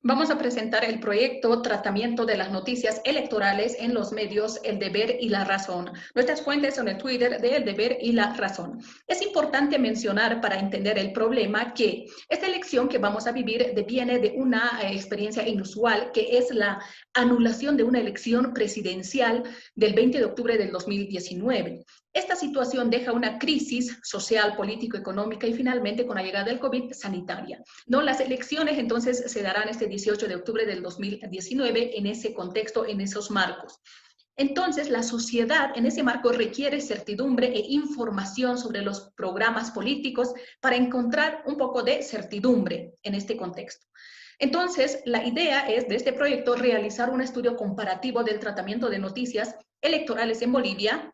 Vamos a presentar el proyecto Tratamiento de las Noticias Electorales en los Medios, El Deber y La Razón. Nuestras fuentes son el Twitter de El Deber y La Razón. Es importante mencionar para entender el problema que esta elección que vamos a vivir viene de una experiencia inusual, que es la anulación de una elección presidencial del 20 de octubre del 2019. Esta situación deja una crisis social, político, económica y finalmente con la llegada del COVID sanitaria. ¿No? Las elecciones entonces se darán este 18 de octubre del 2019 en ese contexto, en esos marcos. Entonces, la sociedad en ese marco requiere certidumbre e información sobre los programas políticos para encontrar un poco de certidumbre en este contexto. Entonces, la idea es de este proyecto realizar un estudio comparativo del tratamiento de noticias electorales en Bolivia,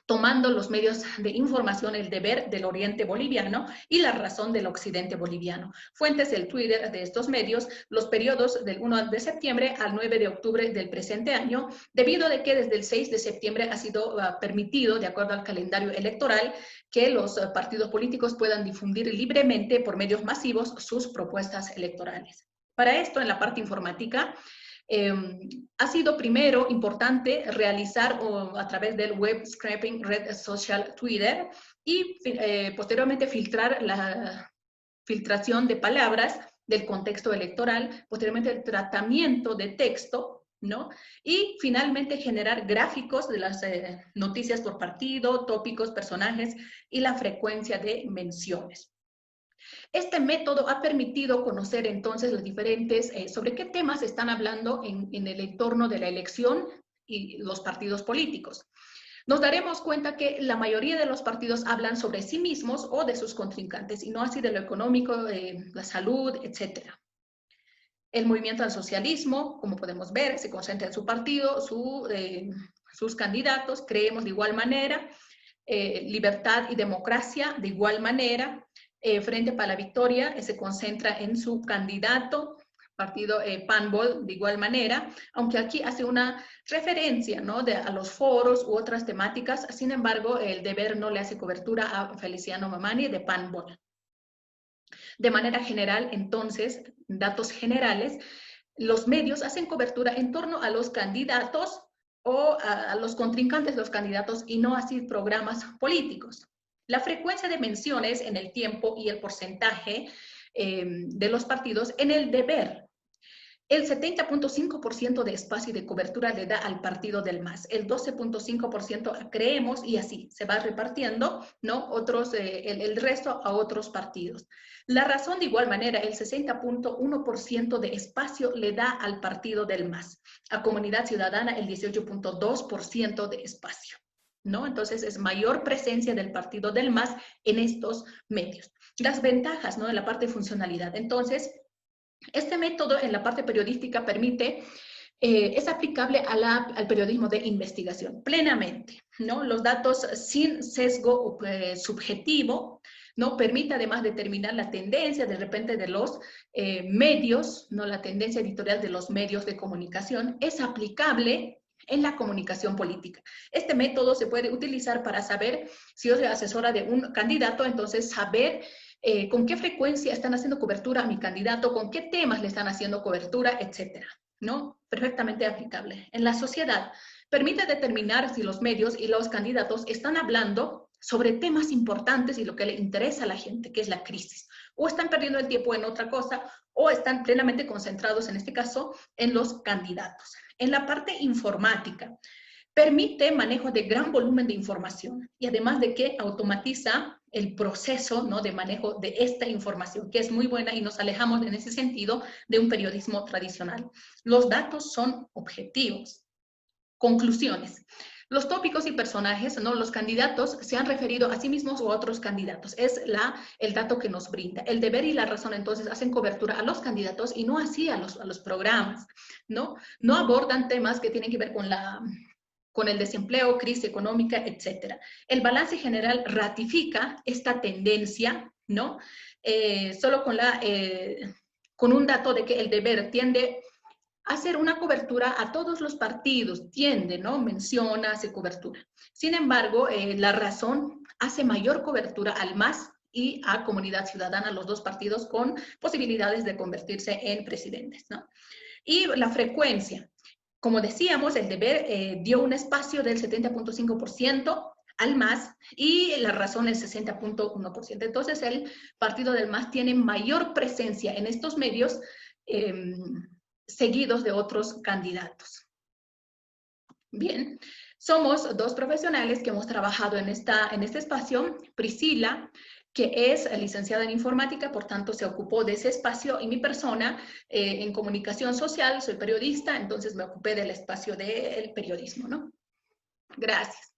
tomando los medios de información, El Deber del Oriente Boliviano y La Razón del Occidente Boliviano. Fuentes del Twitter de estos medios, los periodos del 1 de septiembre al 9 de octubre del presente año, debido a que desde el 6 de septiembre ha sido permitido, de acuerdo al calendario electoral, que los partidos políticos puedan difundir libremente por medios masivos sus propuestas electorales. Para esto, en la parte informática, ha sido primero importante realizar a través del web scraping red social Twitter y posteriormente filtrar la filtración de palabras del contexto electoral, posteriormente el tratamiento de texto, ¿no? Y finalmente generar gráficos de las noticias por partido, tópicos, personajes y la frecuencia de menciones. Este método ha permitido conocer entonces los diferentes, sobre qué temas están hablando en el entorno de la elección y los partidos políticos. Nos daremos cuenta que la mayoría de los partidos hablan sobre sí mismos o de sus contrincantes, y no así de lo económico, la salud, etc. El movimiento al socialismo, como podemos ver, se concentra en su partido, sus candidatos, creemos de igual manera, libertad y democracia de igual manera, Frente para la Victoria se concentra en su candidato, partido PANBOL de igual manera, aunque aquí hace una referencia, ¿no?, a los foros u otras temáticas. Sin embargo, El Deber no le hace cobertura a Feliciano Mamani de PANBOL. De manera general, entonces, datos generales, los medios hacen cobertura en torno a los candidatos o a los contrincantes de los candidatos y no así programas políticos. La frecuencia de menciones en el tiempo y el porcentaje de los partidos en El Deber. El 70.5% de espacio y de cobertura le da al partido del MAS, el 12.5% a Creemos, y así se va repartiendo, ¿no?, el resto a otros partidos. La Razón de igual manera, el 60.1% de espacio le da al partido del MAS, a Comunidad Ciudadana el 18.2% de espacio, ¿no? Entonces es mayor presencia del partido del MAS en estos medios. Las ventajas, ¿no?, de la parte de funcionalidad. Entonces, este método en la parte periodística permite, es aplicable al periodismo de investigación plenamente, ¿no? Los datos sin sesgo subjetivo, ¿no?, permite además determinar la tendencia de repente de los medios, ¿no?, la tendencia editorial de los medios de comunicación. Es aplicable en la comunicación política. Este método se puede utilizar para saber, si yo soy asesora de un candidato, entonces saber con qué frecuencia están haciendo cobertura a mi candidato, con qué temas le están haciendo cobertura, etcétera, ¿no? Perfectamente aplicable. En la sociedad, permite determinar si los medios y los candidatos están hablando sobre temas importantes y lo que le interesa a la gente, que es la crisis, o están perdiendo el tiempo en otra cosa, o están plenamente concentrados, en este caso, en los candidatos. En la parte informática, permite manejo de gran volumen de información y además de que automatiza el proceso, ¿no?, de manejo de esta información, que es muy buena, y nos alejamos en ese sentido de un periodismo tradicional. Los datos son objetivos. Conclusiones. Los tópicos y personajes, ¿no?, los candidatos se han referido a sí mismos o a otros candidatos. Es el dato que nos brinda. El Deber y La Razón, entonces, hacen cobertura a los candidatos y no así a los programas, ¿no? No abordan temas que tienen que ver con el desempleo, crisis económica, etc. El balance general ratifica esta tendencia, ¿no? Solo con un dato de que El Deber tiende a hacer una cobertura a todos los partidos, tiende, ¿no?, menciona, hace cobertura. Sin embargo, La Razón hace mayor cobertura al MAS y a Comunidad Ciudadana, los dos partidos con posibilidades de convertirse en presidentes, ¿no? Y la frecuencia. Como decíamos, el Deber dio un espacio del 70.5% al MAS y la Razón el 60.1%. Entonces, el partido del MAS tiene mayor presencia en estos medios seguidos de otros candidatos. Bien, somos dos profesionales que hemos trabajado en este espacio. Priscila, que es licenciada en informática, por tanto se ocupó de ese espacio, y mi persona en comunicación social, soy periodista, entonces me ocupé del espacio del periodismo, ¿no? Gracias.